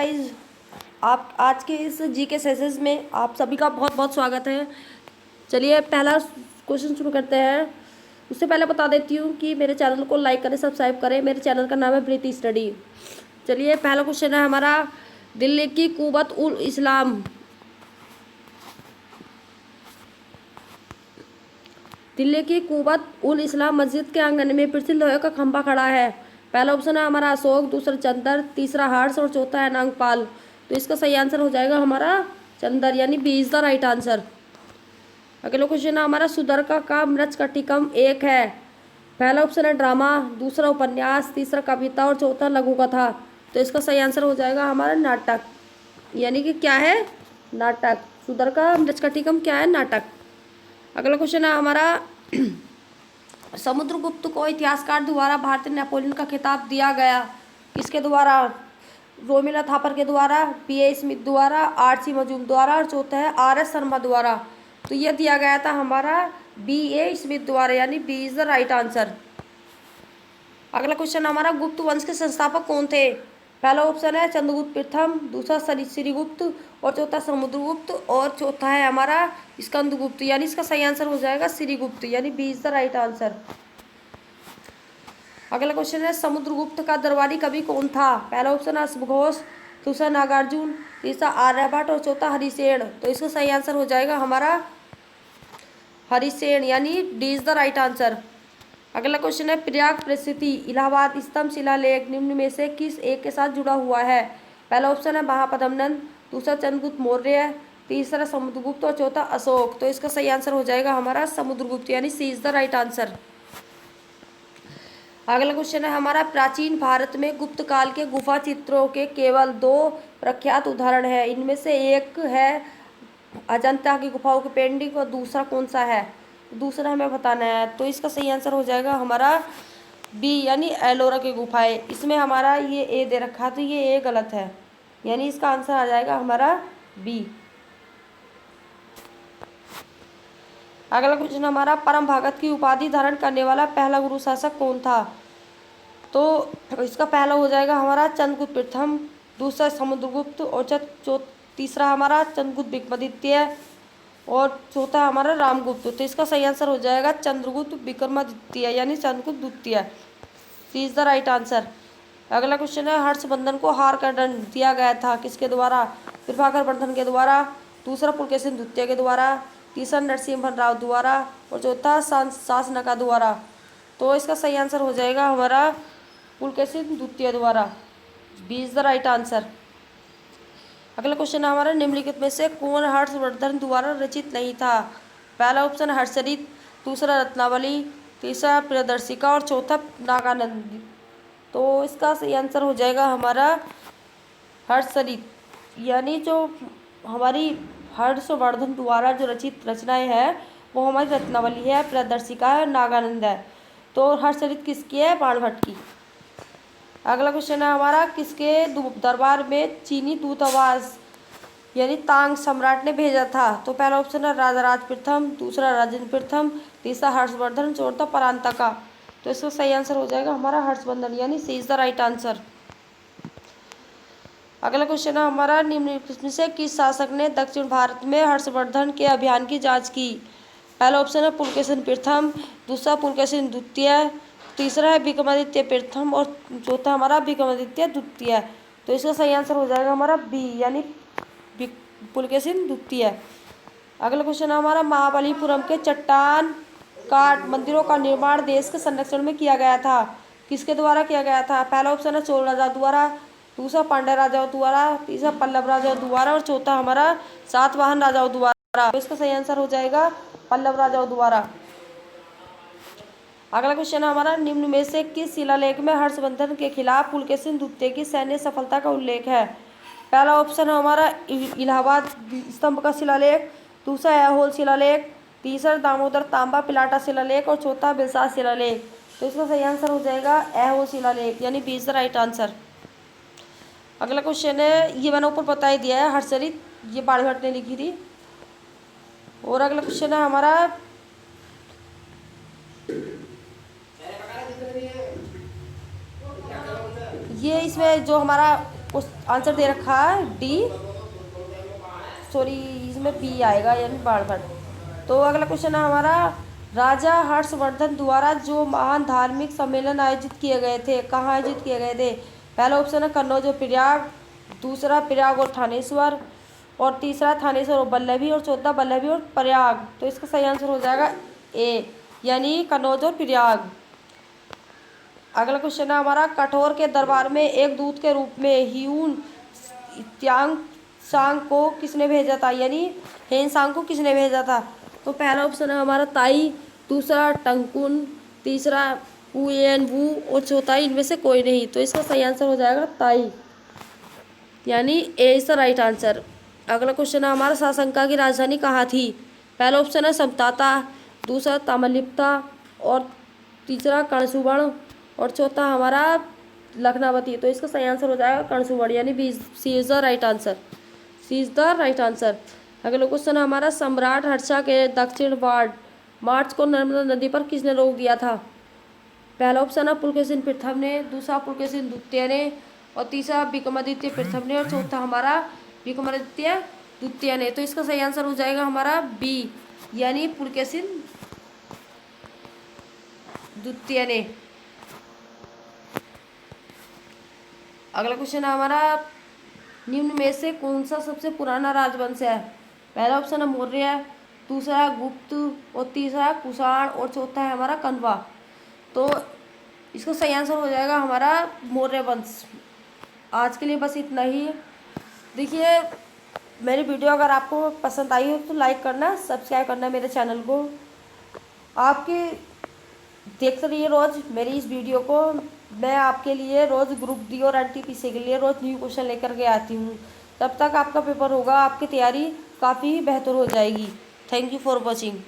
Guys, आप आज के इस जी के सेशंस में आप सभी का बहुत बहुत स्वागत है। चलिए पहला क्वेश्चन शुरू करते हैं। उससे पहले बता देती हूँ कि मेरे चैनल को लाइक करें, सब्सक्राइब करें। मेरे चैनल का नाम है प्रीति स्टडी। चलिए पहला क्वेश्चन है हमारा, दिल्ली की कुव्वत उल इस्लाम मस्जिद के आंगन में पृथ्वी लोहे का खंभा खड़ा है। पहला ऑप्शन है हमारा अशोक, दूसरा चंदर, तीसरा हर्ष और चौथा है नागपाल। तो इसका सही आंसर हो जाएगा हमारा चंदर, यानी B is the right answer. अगला क्वेश्चन है हमारा, सुदर्का का मृच्छकटिकम एक है। पहला ऑप्शन है ड्रामा, दूसरा उपन्यास, तीसरा कविता और चौथा लघु कथा। तो इसका सही आंसर हो जाएगा हमारा नाटक, यानी कि क्या है, नाटक। सुदर्का मृच्छकटिकम क्या है, नाटक। अगला क्वेश्चन है हमारा, समुद्रगुप्त को इतिहासकार द्वारा भारतीय नेपोलियन का खिताब दिया गया, किसके द्वारा? रोमिला थापर के द्वारा, पी.ए. स्मिथ द्वारा, आर.सी. मजूम द्वारा और चौथा है आर.एस. शर्मा द्वारा। तो यह दिया गया था हमारा बी.ए. स्मिथ द्वारा, यानी B is the right answer. अगला क्वेश्चन हमारा, गुप्त वंश के संस्थापक कौन थे? पहला ऑप्शन है चंद्रगुप्त प्रथम, दूसरा श्रीगुप्त और चौथा समुद्रगुप्त और चौथा है हमारा स्कंदगुप्त, यानी इसका सही आंसर हो जाएगा श्रीगुप्त, यानी B is the right answer. अगला क्वेश्चन है, समुद्रगुप्त का दरबारी कवि कौन था? पहला ऑप्शन है अश्वघोष, दूसरा नागार्जुन, तीसरा आर्यभट्ट और चौथा हरिसेन। तो इसका सही आंसर हो जाएगा हमारा हरिसेन, यानी D is the right answer. अगला क्वेश्चन है, प्रयाग प्रसिद्धि इलाहाबाद स्तंभ शिलालेख निम्न में से किस एक के साथ जुड़ा हुआ है? पहला ऑप्शन है महापद्मनंद, दूसरा चंद्रगुप्त मौर्य, तीसरा समुद्रगुप्त और चौथा अशोक। तो इसका सही आंसर हो जाएगा हमारा समुद्रगुप्त, यानी सी इज द राइट आंसर। अगला क्वेश्चन है हमारा, प्राचीन भारत में गुप्त काल के गुफा चित्रों के केवल दो प्रख्यात उदाहरण है। इनमें से एक है अजंता की गुफाओं की पेंटिंग और दूसरा कौन सा है? दूसरा हमें बताना है। तो इसका सही आंसर हो जाएगा हमारा बी, यानी एलोरा की गुफाएं। इसमें हमारा ये ए दे रखा, तो ये ए गलत है, यानी इसका आंसर आ जाएगा हमारा बी। अगला क्वेश्चन हमारा, परम भगत की उपाधि धारण करने वाला पहला गुरु शासक कौन था? तो इसका पहला हो जाएगा हमारा चंद्रगुप्त प्रथम, दूसरा समुद्रगुप्त और तीसरा हमारा चंद्रगुप्त विक्रमादित्य और चौथा हमारा रामगुप्त। तो इसका सही आंसर हो जाएगा चंद्रगुप्त विक्रमादित्य, यानी चंद्रगुप्त द्वितीय, सी इज द राइट आंसर। अगला क्वेश्चन है, हर्षवर्धन को हार का दंड दिया गया था, किसके द्वारा? प्रभाकर वर्धन के द्वारा, दूसरा पुलकेशिन द्वितीय के द्वारा, तीसरा नरसिम्हा राव द्वारा और चौथा शासनका द्वारा। तो इसका सही आंसर हो जाएगा हमारा पुलकेशिन द्वितीय द्वारा, B is the right answer. अगला क्वेश्चन है हमारा, निम्नलिखित में से कौन हर्षवर्धन द्वारा रचित नहीं था? पहला ऑप्शन हर्षचरित, दूसरा रत्नावली, तीसरा प्रियदर्शिका और चौथा नागानंदी। तो इसका सही आंसर हो जाएगा हमारा हर्षचरित, यानी जो हमारी हर्षवर्धन द्वारा जो रचित रचनाएं हैं वो हमारी रत्नावली है, प्रियदर्शिका है, नागानंद है। तो हर्षचरित किसकी है? बाणभट्ट की। अगला क्वेश्चन है हमारा, किसके दरबार में चीनी दूतावास यानी तांग सम्राट ने भेजा था? तो पहला ऑप्शन है राजा राज प्रथम, दूसरा राजेंद्र प्रथम, तीसरा हर्षवर्धन, चौथा परांतका। तो इसका सही आंसर हो जाएगा हमारा हर्षवर्धन, यानी सी इज द राइट आंसर। अगला क्वेश्चन है हमारा, निम्नलिखित में से किस शासक ने दक्षिण भारत में हर्षवर्धन के अभियान की जांच की? पहला ऑप्शन है पुलकेशिन प्रथम, दूसरा पुलकेशिन द्वितीय, तीसरा है विक्रमादित्य प्रथम और चौथा हमारा विक्रमादित्य द्वितीय। तो इसका सही आंसर हो जाएगा हमारा बी, यानी पुलकेशिन द्वितीय। अगला क्वेश्चन है हमारा, महाबलीपुरम के चट्टान काट मंदिरों का निर्माण देश के संरक्षण में किया गया था, किसके द्वारा किया गया था? पहला ऑप्शन है चोल राजा द्वारा, दूसरा पांड्य राजाओं द्वारा, तीसरा पल्लव राजाओं द्वारा और चौथा हमारा सातवाहन राजाओं द्वारा। तो इसका सही आंसर हो जाएगा पल्लव राजाओं द्वारा। अगला क्वेश्चन है हमारा, निम्न में से किस शिलालेख में हर्षवर्धन के खिलाफ पुलकेशिन द्वितीय की सैन्य सफलता का उल्लेख है? पहला ऑप्शन है हमारा इलाहाबाद स्तंभ का शिलालेख, दूसरा ऐहोल शिलालेख, तीसरा दामोदर तांबा पिलाटा शिलालेख और चौथा बिलसा शिलालेख। तो इसका सही आंसर हो जाएगा ऐहोल शिलालेख, यानी B is the right answer. अगला क्वेश्चन है, ये मैंने ऊपर बता ही दिया है, हर्षचरित ये बाणभट्ट ने लिखी थी। और अगला क्वेश्चन है हमारा, ये इसमें जो हमारा आंसर दे रखा है डी, सॉरी इसमें बी आएगा यानी बाणभट्ट। तो अगला क्वेश्चन है हमारा, राजा हर्षवर्धन द्वारा जो महान धार्मिक सम्मेलन आयोजित किए गए थे, कहाँ आयोजित किए गए थे? पहला ऑप्शन है कन्नौज और प्रयाग, दूसरा प्रयाग और थानेश्वर, और तीसरा थानेश्वर और बल्लभी, और चौथा बल्लभी और प्रयाग। तो इसका सही आंसर हो जाएगा ए, यानी कन्नौज और प्रयाग। अगला क्वेश्चन है हमारा, कठोर के दरबार में एक दूत के रूप में ह्यून त्सांग सांग को किसने भेजा था, यानी हेन सांग को किसने भेजा था? तो पहला ऑप्शन है हमारा ताई, दूसरा टंकुन, तीसरा हुएन वू, और चौथा इनमें से कोई नहीं। तो इसका सही आंसर हो जाएगा ताई, यानी ए इज द राइट आंसर। अगला क्वेश्चन है हमारा, साशंका की राजधानी कहाँ थी? पहला ऑप्शन है समताता, दूसरा ताम्रलिप्ता, और तीसरा कर्णसुवर्ण, और चौथा हमारा लखनावती। तो इसका सही आंसर हो जाएगा कर्णसुवर्ण, यानी B, C is the right answer, C is the right answer. अगला क्वेश्चन है हमारा, सम्राट हर्षा के दक्षिण वार्ड मार्च को नर्मदा नदी पर किसने रोक दिया था? पहला ऑप्शन है पुलकेशिन प्रथम ने, दूसरा पुलकेशिन द्वितीय ने, और तीसरा विक्रमादित्य प्रथम ने, और चौथा हमारा विक्रमादित्य द्वितीय ने। तो इसका सही आंसर हो जाएगा हमारा बी, यानी पुलकेशिन द्वितीय ने। अगला क्वेश्चन है हमारा, निम्न में से कौन सा सबसे पुराना राजवंश है? पहला ऑप्शन है मौर्य, दूसरा गुप्त, और तीसरा कुषाण, और चौथा है हमारा कण्वा। तो इसका सही आंसर हो जाएगा हमारा मौर्य वंश। आज के लिए बस इतना ही। देखिए मेरी वीडियो अगर आपको पसंद आई हो तो लाइक करना, सब्सक्राइब करना मेरे चैनल को। आपके देखते रहिए रोज़ मेरी इस वीडियो को। मैं आपके लिए रोज़ ग्रुप डी और एनटीपीसी के लिए रोज़ न्यू क्वेश्चन लेकर के आती हूँ। तब तक आपका पेपर होगा, आपकी तैयारी काफ़ी बेहतर हो जाएगी। Thank you for watching.